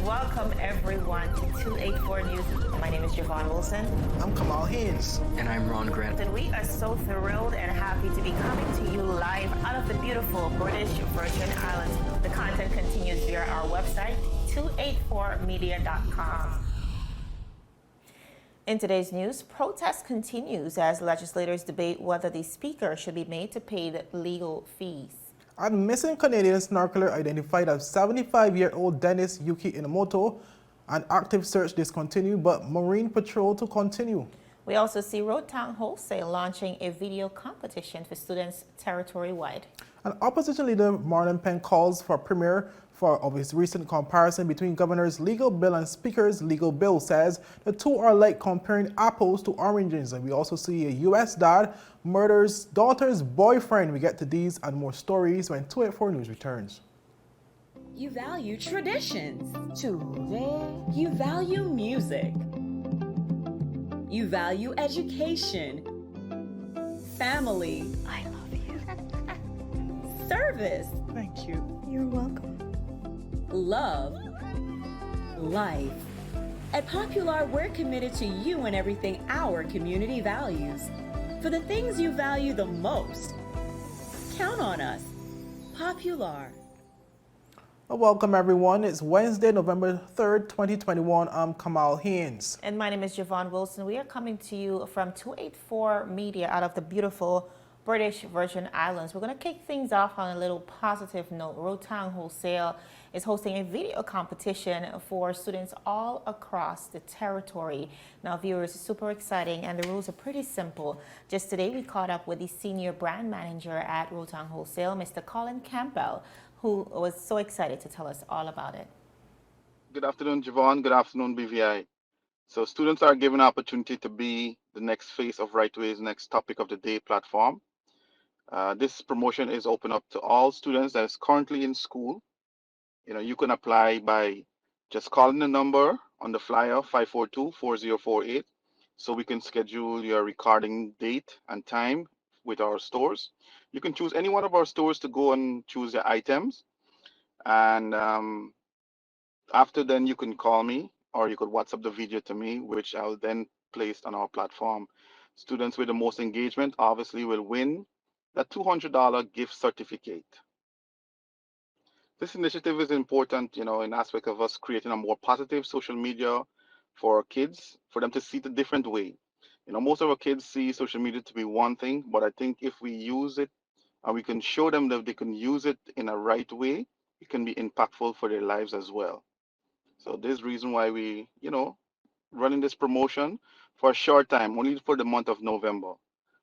Welcome everyone to 284 News. My name is Javon Wilson. I'm Kamal Haynes. And I'm Ron Grant. And we are so thrilled and happy to be coming to you live out of the beautiful British Virgin Islands. The content continues via our website, 284media.com. In today's news, protest continues as legislators debate whether the speaker should be made to pay the legal fees. A missing Canadian snorkeler identified as 75-year-old Dennis Yuki Enomoto. An active search discontinued, but Marine Patrol to continue. We also see Road Town Wholesale launching a video competition for students territory-wide. An opposition leader, Marlon Penn, calls for premiere of his recent comparison between governor's legal bill and speaker's legal bill, says the two are like comparing apples to oranges. And we also see a U.S. dad murders daughter's boyfriend. We get to these and more stories when 284 News returns. You value traditions. Today, you value music. You value education. Family. I love you. Service. Thank you. You're welcome. Love. Life. At Popular, we're committed to you and everything our community values. For the things you value the most, count on us. Popular. Well, welcome everyone. It's Wednesday, November 3rd, 2021. I'm Kamal Haynes. And my name is Javon Wilson. We are coming to you from 284 Media out of the beautiful British Virgin Islands. We're going to kick things off on a little positive note. Road Town Wholesale is hosting a video competition for students all across the territory. Now, viewers, it's super exciting, and the rules are pretty simple. Just today, we caught up with the senior brand manager at Road Town Wholesale, Mr. Colin Campbell, who was so excited to tell us all about it. Good afternoon, Javon. Good afternoon, BVI. So students are given an opportunity to be the next face of RightWay's next topic of the day platform. This promotion is open up to all students that is currently in school. You can apply by just calling the number on the flyer, 542-4048, so we can schedule your recording date and time with our stores. You can choose any one of our stores to go and choose your items. And after then, you can call me or you could WhatsApp the video to me, which I'll then place on our platform. Students with the most engagement obviously will win that $200 gift certificate. This initiative is important, in aspect of us creating a more positive social media for our kids, for them to see the different way. Most of our kids see social media to be one thing, but I think if we use it and we can show them that they can use it in a right way, it can be impactful for their lives as well. So there's reason why we, running this promotion for a short time, only for the month of November.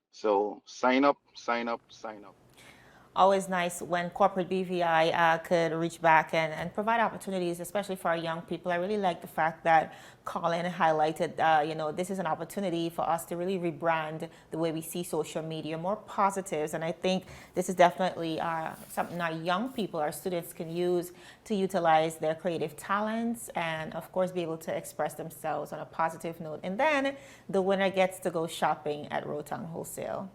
So sign up, sign up, sign up. Always nice when corporate BVI could reach back and provide opportunities, especially for our young people. I really like the fact that Colin highlighted, this is an opportunity for us to really rebrand the way we see social media, more positives. And I think this is definitely something our young people, our students can use to utilize their creative talents and, of course, be able to express themselves on a positive note. And then the winner gets to go shopping at Road Town Wholesale.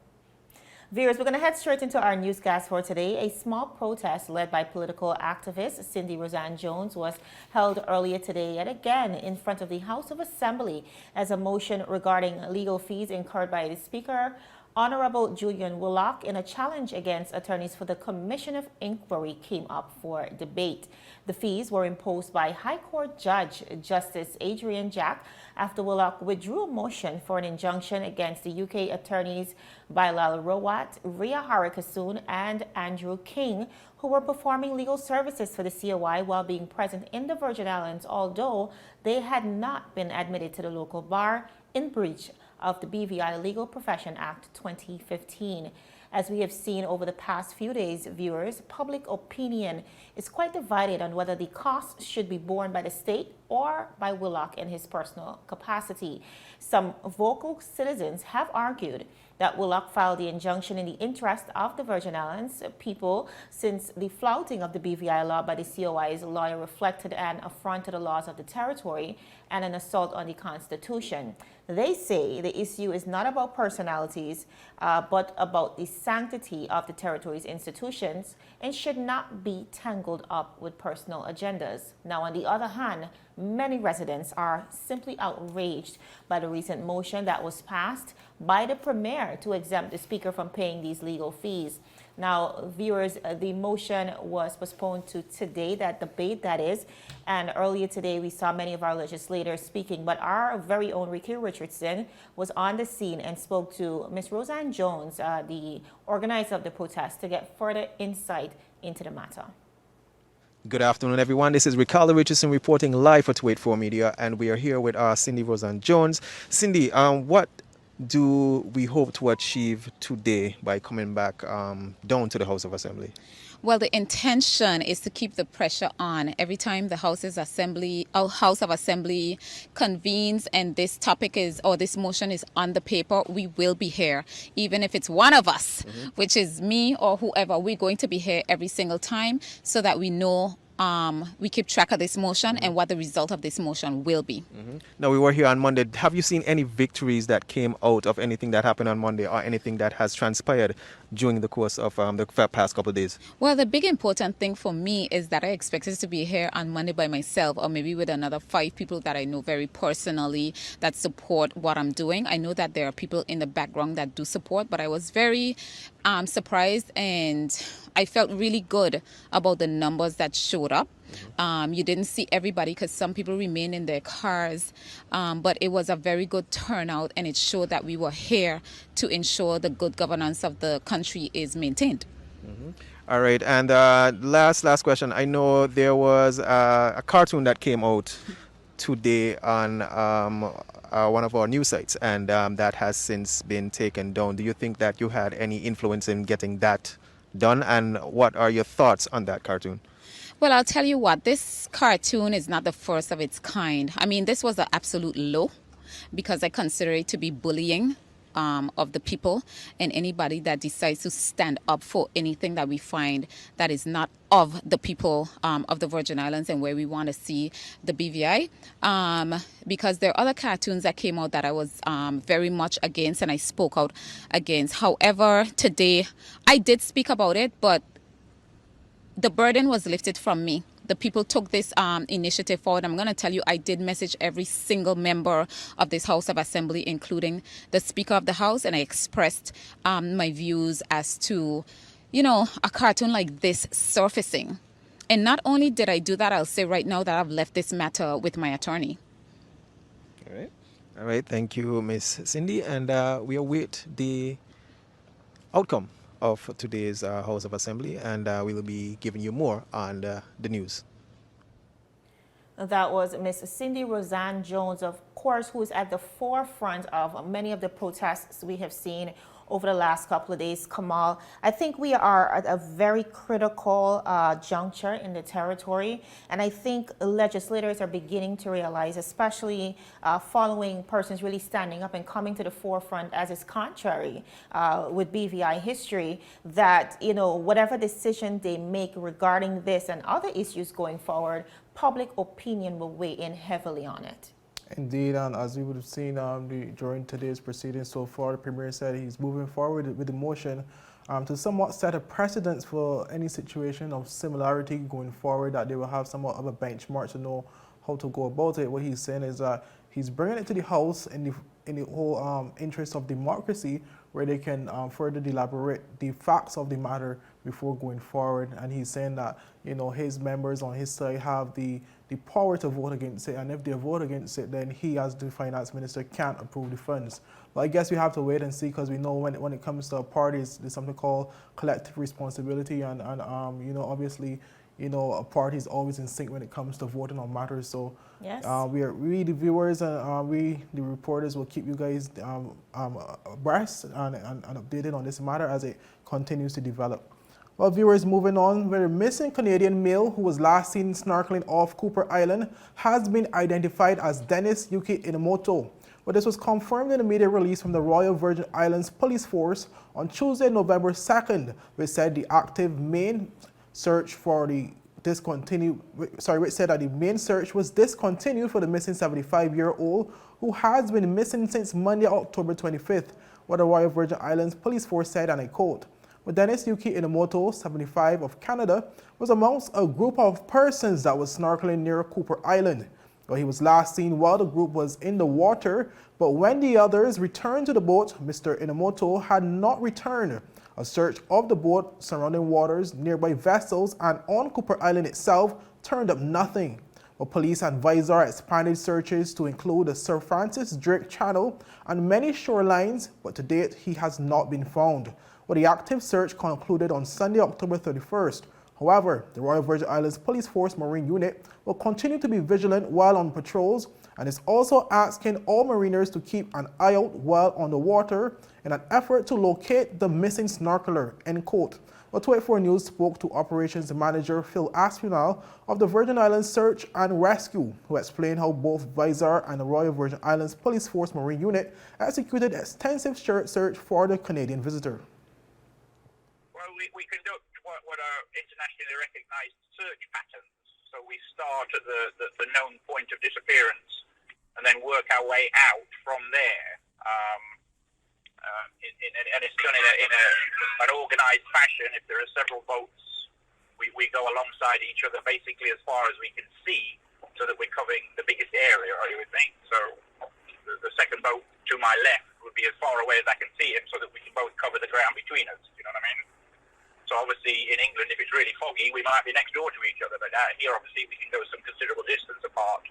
Viewers, we're going to head straight into our newscast for today. A small protest led by political activist Cindy Roseanne Jones was held earlier today yet again in front of the House of Assembly as a motion regarding legal fees incurred by the Speaker, Honorable Julian Willock, in a challenge against attorneys for the Commission of Inquiry came up for debate. The fees were imposed by High Court Judge Justice Adrian Jack after Willock withdrew a motion for an injunction against the UK attorneys Bilal Rawat, Ria Harakasoon, and Andrew King, who were performing legal services for the COI while being present in the Virgin Islands, although they had not been admitted to the local bar in breach of the BVI Legal Profession Act 2015. As we have seen over the past few days, viewers, public opinion is quite divided on whether the costs should be borne by the state or by Willock in his personal capacity. Some vocal citizens have argued that Willock filed the injunction in the interest of the Virgin Islands people, since the flouting of the BVI law by the COI's lawyer reflected an affront to the laws of the territory and an assault on the Constitution. They say the issue is not about personalities, but about the sanctity of the territory's institutions and should not be tangled up with personal agendas. Now, on the other hand, many residents are simply outraged by the recent motion that was passed by the Premier to exempt the Speaker from paying these legal fees. Now, viewers, the motion was postponed to today, that debate that is, and earlier today we saw many of our legislators speaking, but our very own Ricky Richardson was on the scene and spoke to Ms. Roseanne Jones, the organizer of the protest, to get further insight into the matter. Good afternoon, everyone. This is Ricardo Richardson reporting live for 284 Media, and we are here with Cindy Roseanne Jones. Cindy, what do we hope to achieve today by coming back down to the House of Assembly? Well, the intention is to keep the pressure on. Every time the House of Assembly convenes and this topic is, or this motion is on the paper, we will be here. Even if it's one of us, which is me or whoever, we're going to be here every single time so that we know we keep track of this motion and what the result of this motion will be. Now, we were here on Monday. Have you seen any victories that came out of anything that happened on Monday or anything that has transpired during the course of the past couple of days? Well, the big important thing for me is that I expected to be here on Monday by myself or maybe with another 5 people that I know very personally that support what I'm doing. I know that there are people in the background that do support, but I was very surprised and I felt really good about the numbers that showed up. You didn't see everybody because some people remained in their cars, but it was a very good turnout and it showed that we were here to ensure the good governance of the country is maintained. All right, and last question. I know there was a cartoon that came out today on one of our news sites, and that has since been taken down. Do you think that you had any influence in getting that done, and what are your thoughts on that cartoon? Well, I'll tell you what, this cartoon is not the first of its kind. I mean, this was an absolute low because I consider it to be bullying of the people and anybody that decides to stand up for anything that we find that is not of the people of the Virgin Islands and where we want to see the BVI. Because there are other cartoons that came out that I was very much against and I spoke out against. However, today I did speak about it, but the burden was lifted from me. The people took this initiative forward. I'm going to tell you, I did message every single member of this House of Assembly, including the Speaker of the House, and I expressed my views as to, you know, a cartoon like this surfacing. And not only did I do that, I'll say right now that I've left this matter with my attorney. All right. Thank you, Miss Cindy, and we await the outcome of today's House of Assembly, and we will be giving you more on the news. That was Miss Cindy Roseanne Jones, of course, who is at the forefront of many of the protests we have seen over the last couple of days. Kamal, I think we are at a very critical juncture in the territory, and I think legislators are beginning to realize, especially following persons really standing up and coming to the forefront, as is contrary with BVI history, that, you know, whatever decision they make regarding this and other issues going forward, public opinion will weigh in heavily on it. Indeed, and as we would have seen during today's proceedings so far, the Premier said he's moving forward with the motion to somewhat set a precedence for any situation of similarity going forward, that they will have somewhat of a benchmark to know how to go about it. What he's saying is that he's bringing it to the House in the whole interest of democracy, where they can further elaborate the facts of the matter before going forward. And he's saying that, you know, his members on his side have the power to vote against it, and if they vote against it, then he, as the finance minister, can't approve the funds. But I guess we have to wait and see, because we know when it comes to parties, there's something called collective responsibility, and you know, obviously, you know, a party is always in sync when it comes to voting on matters. So yes, we the viewers and we the reporters will keep you guys abreast and updated on this matter as it continues to develop. Well, viewers, moving on, where a missing Canadian male who was last seen snorkeling off Cooper Island has been identified as Dennis Yuki Enomoto. But this was confirmed in a media release from the Royal Virgin Islands Police Force on Tuesday, November 2nd, which said the active main search for the which said that the main search was discontinued for the missing 75-year-old who has been missing since Monday, October 25th, what the Royal Virgin Islands Police Force said, and I quote, "But Dennis Yuki Enomoto, 75, of Canada, was amongst a group of persons that was snorkeling near Cooper Island. Well, he was last seen while the group was in the water, but when the others returned to the boat, Mr. Enomoto had not returned. A search of the boat, surrounding waters, nearby vessels, and on Cooper Island itself turned up nothing. Well, police advisor expanded searches to include the Sir Francis Drake Channel and many shorelines, but to date he has not been found. Well, the active search concluded on Sunday, October 31st. However, the Royal Virgin Islands Police Force Marine Unit will continue to be vigilant while on patrols and is also asking all mariners to keep an eye out while on the water in an effort to locate the missing snorkeler," end quote. Well, 24 News spoke to Operations Manager Phil Aspinall of the Virgin Islands Search and Rescue, who explained how both VISAR and the Royal Virgin Islands Police Force Marine Unit executed extensive search for the Canadian visitor. Well, we conduct what are internationally recognized search patterns. So we start at the known point of disappearance and then work our way out from there. And it's done in an organized fashion. If there are several boats, we go alongside each other basically as far as we can see so that we're covering the biggest area, are you with me? So the second boat to my left would be as far away as I can see him so that we can both cover the ground between us. You know what I mean? So obviously in England, if it's really foggy, we might be next door to each other. But out here, obviously, we can go some considerable distance apart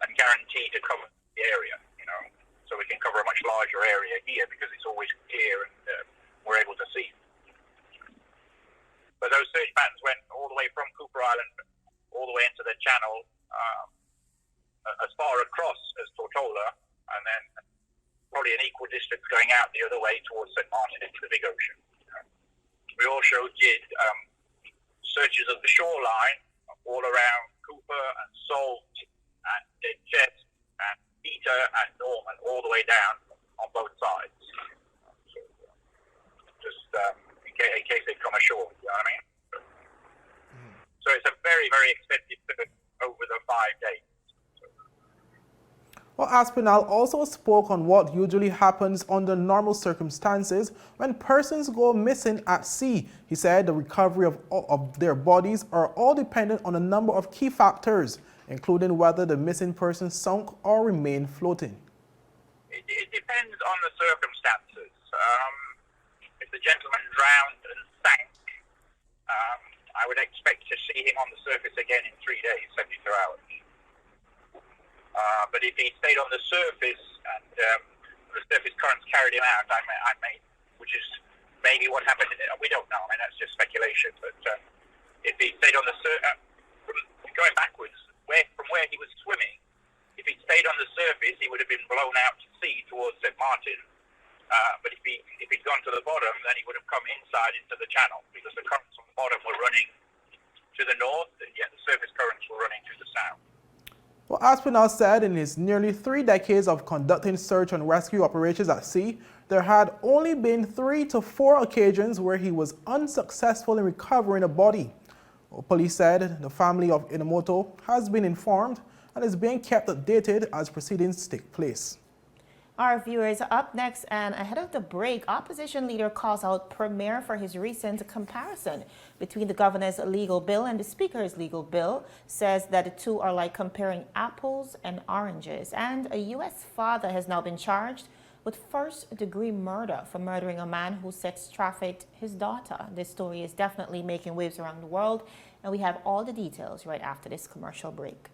and guarantee to cover the area, you know. So we can cover a much larger area here because it's always clear and we're able to see. But those search patterns went all the way from Cooper Island all the way into the channel, as far across as Tortola, and then probably an equal distance going out the other way towards St. Martin into the big ocean. We also did searches of the shoreline all around Cooper and Salt and Jet and Peter and Norman, all the way down on both sides. So, just in case they come ashore, you know what I mean? So it's a very, very expensive trip over the 5 days. Well, Aspinall also spoke on what usually happens under normal circumstances when persons go missing at sea. He said the recovery of their bodies are all dependent on a number of key factors, including whether the missing person sunk or remained floating. It depends on the circumstances. If the gentleman drowned and sank, I would expect to see him on the surface again in 3 days, 72 hours. But if he stayed on the surface and the surface currents carried him out, I may, which is maybe what happened. We don't know. I mean, that's just speculation. But if he stayed on the surface, going backwards, from where he was swimming, if he stayed on the surface, he would have been blown out to sea towards St. Martin. But if he'd gone to the bottom, then he would have come inside into the channel because the currents on the bottom were running to the north, and yet the surface currents were running to the south. Well, Aspinall said in his nearly 3 decades of conducting search and rescue operations at sea, there had only been 3 to 4 occasions where he was unsuccessful in recovering a body. Well, police said the family of Enomoto has been informed and is being kept updated as proceedings take place. Our viewers, up next and ahead of the break, opposition leader calls out Premier for his recent comparison between the governor's legal bill and the speaker's legal bill, says that the two are like comparing apples and oranges. And a U.S. father has now been charged with first-degree murder for murdering a man who sex trafficked his daughter. This story is definitely making waves around the world, and we have all the details right after this commercial break.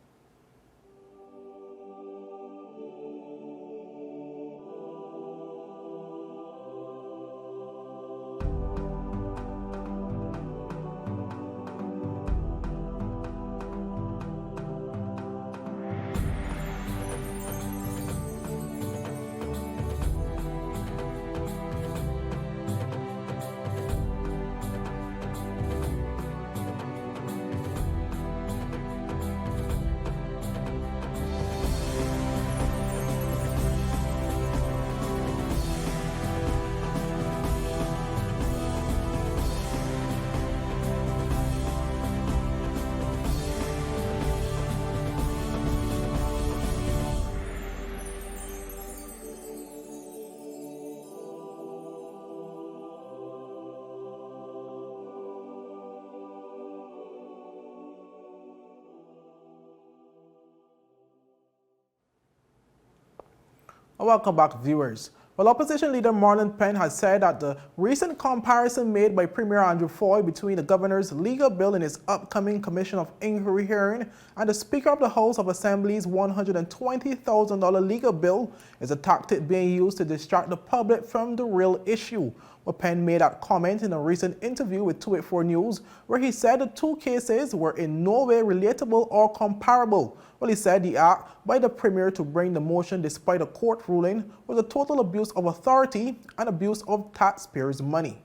Welcome back, viewers. Well, opposition leader Marlon Penn has said that the recent comparison made by Premier Andrew Fahie between the governor's legal bill in his upcoming Commission of Inquiry hearing and the Speaker of the House of Assembly's $120,000 legal bill is a tactic being used to distract the public from the real issue. Well, Penn made that comment in a recent interview with 284 News, where he said the two cases were in no way relatable or comparable. Well, he said the act by the Premier to bring the motion despite a court ruling was a total abuse of authority and abuse of taxpayers' money.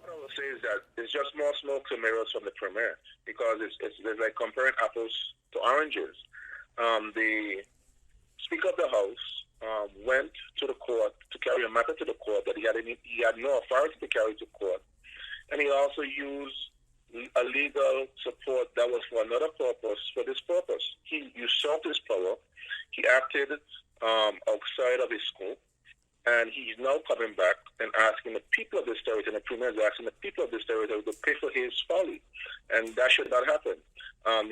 What I would say is that it's just more smoke and mirrors from the Premier, because it's like comparing apples to oranges. The Speaker of the House went to the court to carry a matter to the court that he had no authority to carry to court, and he also used a legal support that was for another purpose. For this purpose, he usurped his power. He acted outside of his scope, and he's now coming back and asking the people of this territory, and the Premier is asking the people of this territory to pay for his folly, and that should not happen.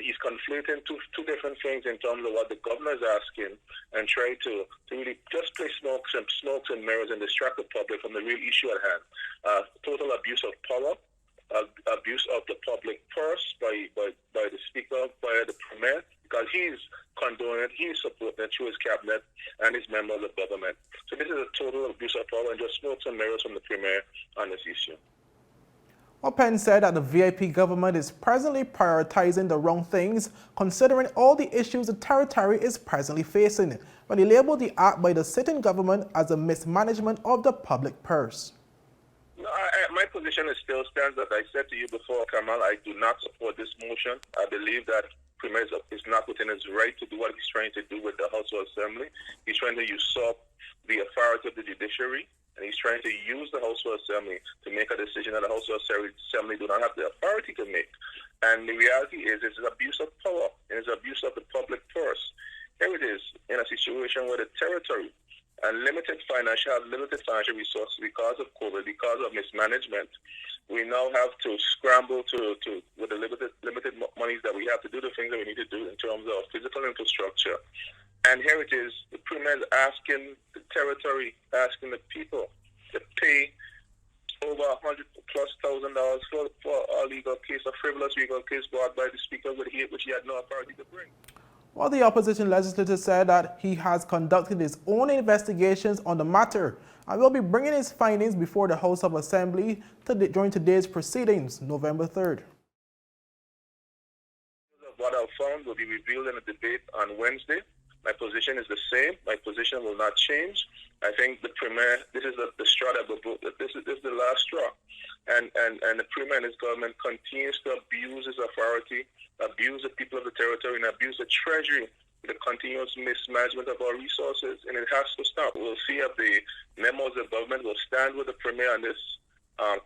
He's conflating two different things in terms of what the governor is asking, and trying to really just play smokes and mirrors and distract the public from the real issue at hand. Total abuse of power, abuse of the public purse by the Speaker, by the Premier, because he's condoning it, he's supporting it through his cabinet and his members of government. So this is a total abuse of power and just smokes and mirrors from the Premier on this issue. Well, Penn said that the VIP government is presently prioritizing the wrong things, considering all the issues the territory is presently facing. But he labeled the act by the sitting government as a mismanagement of the public purse. No, my position still stands. As I said to you before, Kamal, I do not support this motion. I believe that Premier is not within his right to do what he's trying to do with the House of Assembly. He's trying to usurp the authority of the judiciary, and he's trying to use the House of Assembly to make a decision that the House of Assembly do not have the authority to make. And the reality is, it's an abuse of power, and it's abuse of the public purse. Here it is, in a situation where the territory and limited financial resources because of COVID, because of mismanagement. We now have to scramble with the limited monies that we have to do the things that we need to do in terms of physical infrastructure. And here it is, the Premier is asking the territory, asking the people to pay over $100,000+ for a legal case, a frivolous legal case brought by the Speaker, which he had no authority to bring. Well, the opposition legislator said that he has conducted his own investigations on the matter and will be bringing his findings before the House of Assembly during today's proceedings, November 3rd. What I found will be revealed in a debate on Wednesday. My position is the same. My position will not change. I think the Premier, this is the straw that will broke. This is the last straw. And the Premier and his government continues to abuse his authority, abuse the people of the territory, and abuse the Treasury with the continuous mismanagement of our resources, and it has to stop. We'll see if the members of government will stand with the Premier on this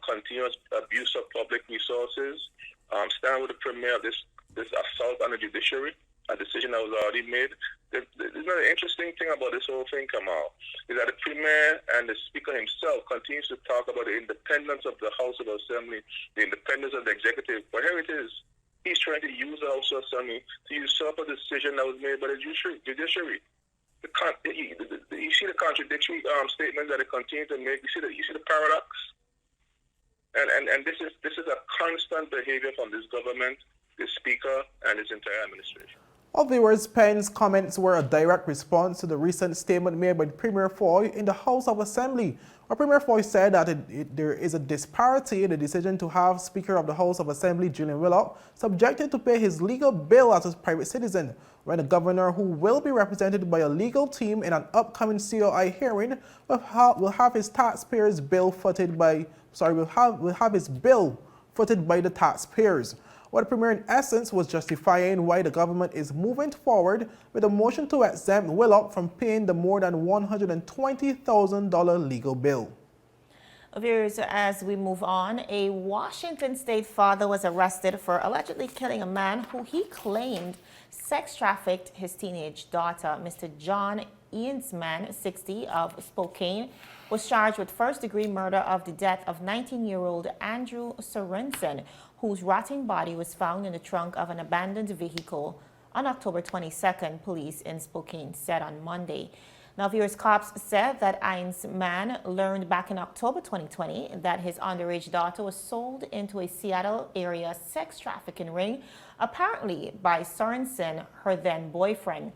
continuous abuse of public resources, stand with the Premier of this assault on the judiciary, a decision that was already made. There's another interesting thing about this whole thing, Kamal, is that the Premier and the Speaker himself continues to talk about the independence of the House of Assembly, the independence of the executive. But here it is. He's trying to use the House of Assembly to usurp a decision that was made by the judiciary. You see the contradictory statements that they continue to make. You see the paradox. And this is a constant behavior from this government, the Speaker, and his entire administration. Well, viewers, Penn's comments were a direct response to the recent statement made by Premier Fahie in the House of Assembly. Premier Fahie said that there is a disparity in the decision to have Speaker of the House of Assembly, Julian Willock, subjected to pay his legal bill as a private citizen, when the governor, who will be represented by a legal team in an upcoming COI hearing, will have his taxpayers' bill footed by, will have his bill footed by the taxpayers. What the Premier in essence was justifying why the government is moving forward with a motion to exempt Willock from paying the more than $120,000 legal bill. Viewers, as we move on, a Washington state father was arrested for allegedly killing a man who he claimed sex trafficked his teenage daughter. Mr. John Eansman, 60, of Spokane, was charged with first-degree murder of the death of 19-year-old Andrew Sorensen, whose rotting body was found in the trunk of an abandoned vehicle on October 22nd, police in Spokane said on Monday. Now, viewers, cops said that Ain's man learned back in October 2020 that his underage daughter was sold into a Seattle area sex trafficking ring, apparently by Sorensen, her then boyfriend.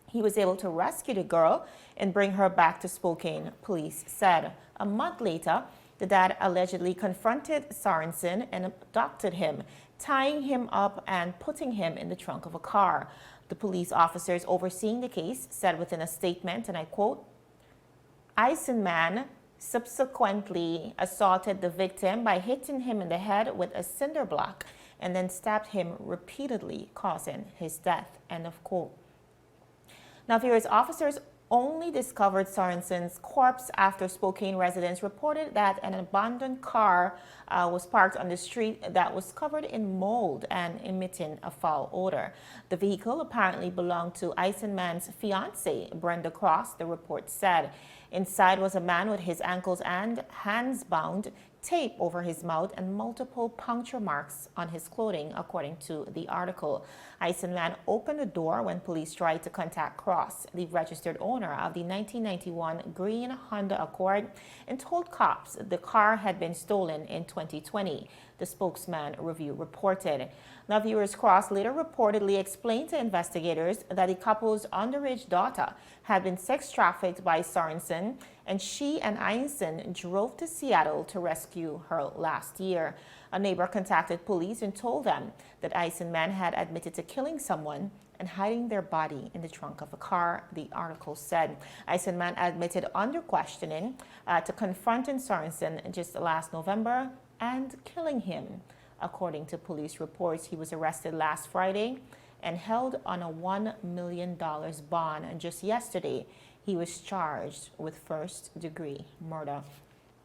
He was able to rescue the girl and bring her back to Spokane, police said. A month later, the dad allegedly confronted Sorensen and abducted him, tying him up and putting him in the trunk of a car. The police officers overseeing the case said within a statement, and I quote, Eisenman subsequently assaulted the victim by hitting him in the head with a cinder block and then stabbed him repeatedly, causing his death, end of quote. Now, viewers, officers only discovered Sorensen's corpse after Spokane residents reported that an abandoned car was parked on the street that was covered in mold and emitting a foul odor. The vehicle apparently belonged to Eisenman's fiancée, Brenda Cross, the report said. Inside was a man with his ankles and hands bound, tape over his mouth, and multiple puncture marks on his clothing, according to the article. Eisenman opened the door when police tried to contact Cross, the registered owner of the 1991 green Honda Accord, and told cops the car had been stolen in 2020, the spokesman review reported. Now, viewers, Cross later reportedly explained to investigators that the couple's underage daughter had been sex trafficked by Sorensen, and she and Einstein drove to Seattle to rescue her last year. A neighbor contacted police and told them that Eisenman had admitted to killing someone and hiding their body in the trunk of a car, the article said. Eisenman admitted under questioning to confronting Sorensen just last November and killing him. According to police reports, he was arrested last Friday and held on a $1 million bond. And just yesterday, he was charged with first-degree murder.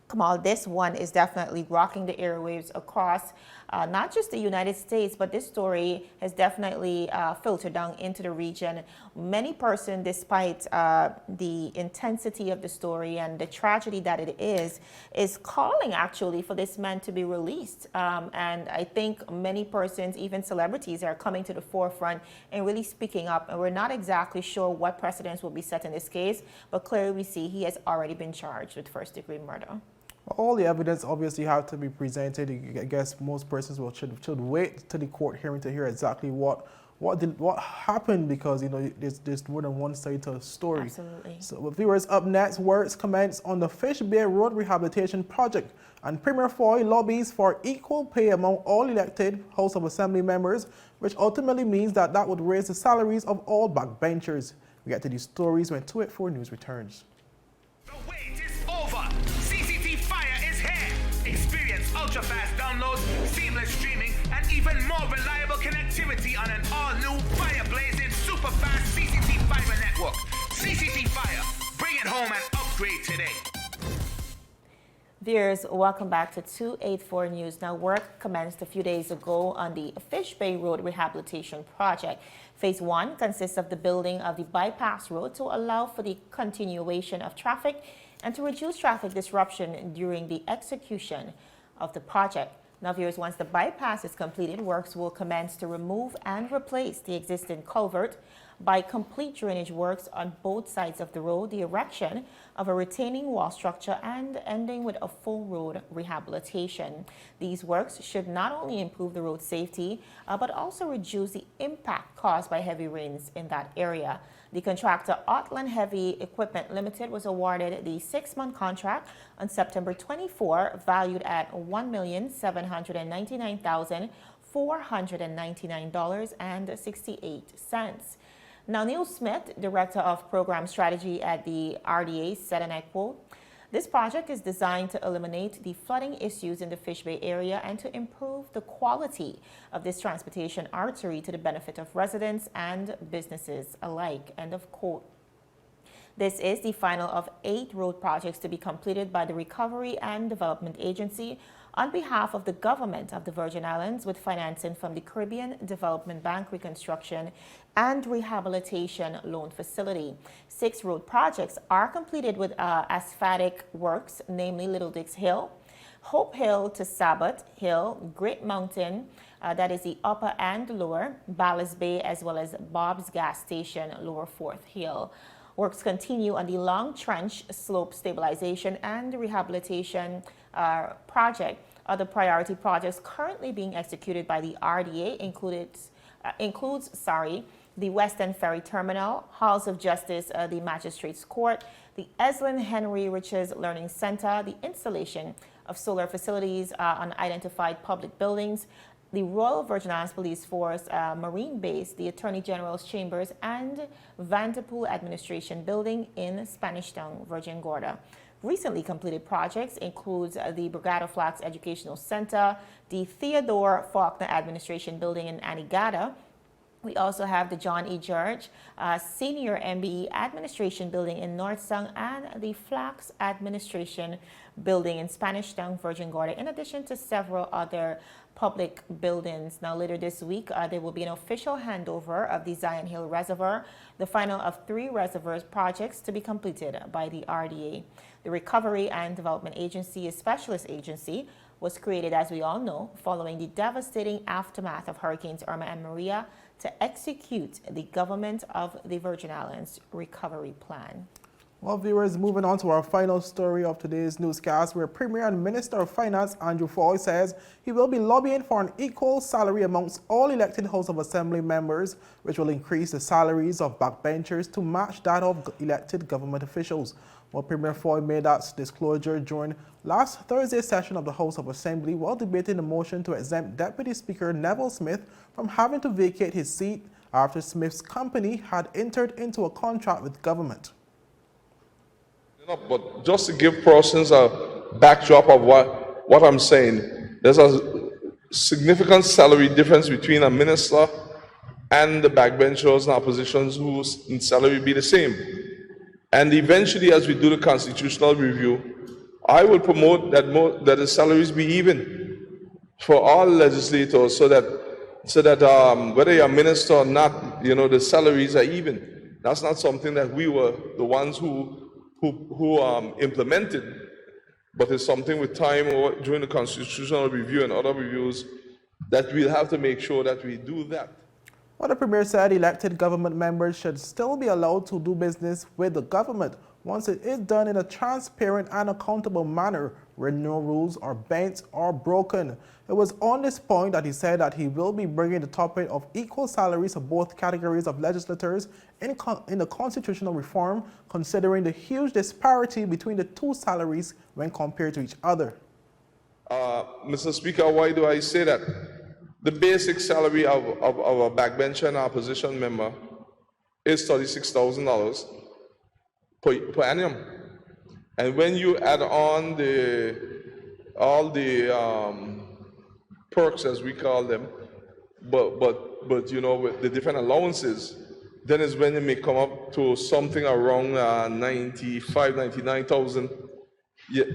Kamal, this one is definitely rocking the airwaves across not just the United States, but this story has definitely filtered down into the region. Many persons, despite the intensity of the story and the tragedy that it is calling actually for this man to be released. And I think many persons, even celebrities, are coming to the forefront and really speaking up. And we're not exactly sure what precedents will be set in this case, but clearly we see he has already been charged with first-degree murder. All the evidence obviously have to be presented. I guess most persons should wait to the court hearing to hear exactly what happened, because there's more than one side to the story. Absolutely. So, viewers, up next, works commence on the Fish Bay Road Rehabilitation Project, and Premier Fahie lobbies for equal pay among all elected House of Assembly members, which ultimately means that would raise the salaries of all backbenchers. We get to these stories when 284 News returns. The wait is over. Fire is here. Experience ultra-fast downloads, seamless streaming, and even more reliable connectivity on an all-new fire-blazing super-fast CCT Fiber network. CCT Fire. Bring it home and upgrade today. Viewers, welcome back to 284 News. Now, work commenced a few days ago on the Fish Bay Road Rehabilitation Project. Phase 1 consists of the building of the bypass road to allow for the continuation of traffic and to reduce traffic disruption during the execution of the project. Now, viewers, once the bypass is completed, works will commence to remove and replace the existing culvert by complete drainage works on both sides of the road, the erection of a retaining wall structure, and ending with a full road rehabilitation. These works should not only improve the road safety, but also reduce the impact caused by heavy rains in that area. The contractor, Outland Heavy Equipment Limited, was awarded the 6-month contract on September 24, valued at $1,799,499.68. Now, Neil Smith, Director of Program Strategy at the RDA, said, and I quote, "This project is designed to eliminate the flooding issues in the Fish Bay area and to improve the quality of this transportation artery to the benefit of residents and businesses alike," end of quote. This is the final of 8 road projects to be completed by the Recovery and Development Agency on behalf of the government of the Virgin Islands, with financing from the Caribbean Development Bank Reconstruction and Rehabilitation Loan Facility. 6 road projects are completed with asphaltic works, namely Little Dix Hill, Hope Hill to Sabbath Hill, Great Mountain, that is the upper and lower, Ballast Bay, as well as Bob's Gas Station, lower 4th Hill. Works continue on the Long Trench Slope Stabilization and Rehabilitation project. Other priority projects currently being executed by the RDA includes the Western Ferry Terminal, Halls of Justice, the Magistrates Court, the Eslin Henry Riches Learning Center, the installation of solar facilities on identified public buildings, the Royal Virgin Islands Police Force Marine Base, the Attorney General's Chambers, and Vanderpool Administration Building in Spanish Town, Virgin Gorda. Recently completed projects includes the Brigado Flags Educational Center, the Theodore Faulkner Administration Building in Anegada. We also have the John E. George Senior MBE Administration Building in Northsong and the Flax Administration Building in Spanish Town, Virgin Gorda, in addition to several other public buildings. Now, later this week, there will be an official handover of the Zion Hill Reservoir, the final of 3 reservoirs projects to be completed by the RDA. The Recovery and Development Agency, a specialist agency, was created, as we all know, following the devastating aftermath of Hurricanes Irma and Maria to execute the Government of the Virgin Islands Recovery Plan. Well, viewers, moving on to our final story of today's newscast, where Premier and Minister of Finance Andrew Fahie says he will be lobbying for an equal salary amongst all elected House of Assembly members, which will increase the salaries of backbenchers to match that of elected government officials. Well, Premier Fahie made that disclosure during last Thursday's session of the House of Assembly while debating the motion to exempt Deputy Speaker Neville Smith from having to vacate his seat after Smith's company had entered into a contract with government. But just to give persons a backdrop of what I'm saying, there's a significant salary difference between a minister and the backbenchers and oppositions whose salary be the same. And eventually, as we do the constitutional review, I will promote that the salaries be even for all legislators, so that whether you're a minister or not, the salaries are even. That's not something that we were the ones who implemented, but it's something with time or during the constitutional review and other reviews that we'll have to make sure that we do that. Well, the Premier said elected government members should still be allowed to do business with the government once it is done in a transparent and accountable manner where no rules are bent or broken. It was on this point that he said that he will be bringing the topic of equal salaries of both categories of legislators in the constitutional reform, considering the huge disparity between the two salaries when compared to each other. Mr. Speaker, why do I say that? The basic salary of a backbencher and opposition member is $36,000 per annum. And when you add on all the perks, as we call them, but with the different allowances, then is when it may come up to something around 99,000. Yeah,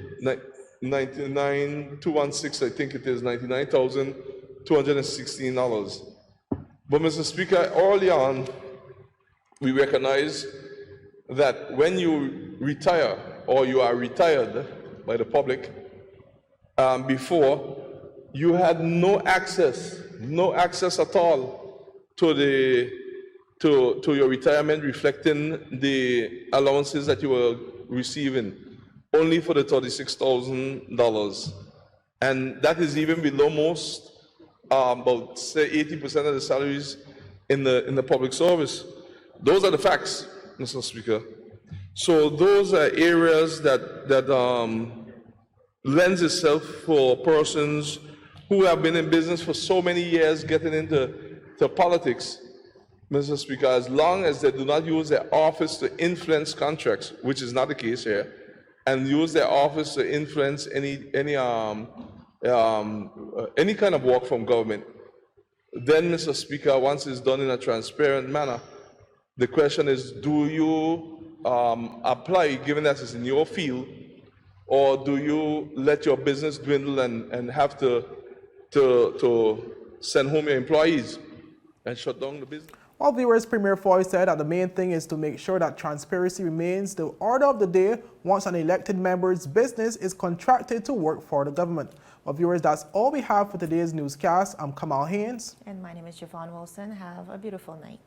99,216, I think it is $99,216. But Mr. Speaker, early on, we recognize that when you retire or you are retired by the public, before you had no access at all to your retirement, reflecting the allowances that you were receiving, only for the $36,000, and that is even below most, about say 80% of the salaries in the public service. Those are the facts, Mr. Speaker. So those are areas that lends itself for persons who have been in business for so many years getting into politics, Mr. Speaker, as long as they do not use their office to influence contracts, which is not the case here, and use their office to influence any kind of work from government, then, Mr. Speaker, once it's done in a transparent manner, the question is, do you apply, given that it's in your field, or do you let your business dwindle and have to send home your employees and shut down the business? Well, viewers, Premier Fahie said that the main thing is to make sure that transparency remains the order of the day once an elected member's business is contracted to work for the government. Well, viewers, that's all we have for today's newscast. I'm Kamal Haynes. And my name is Javon Wilson. Have a beautiful night.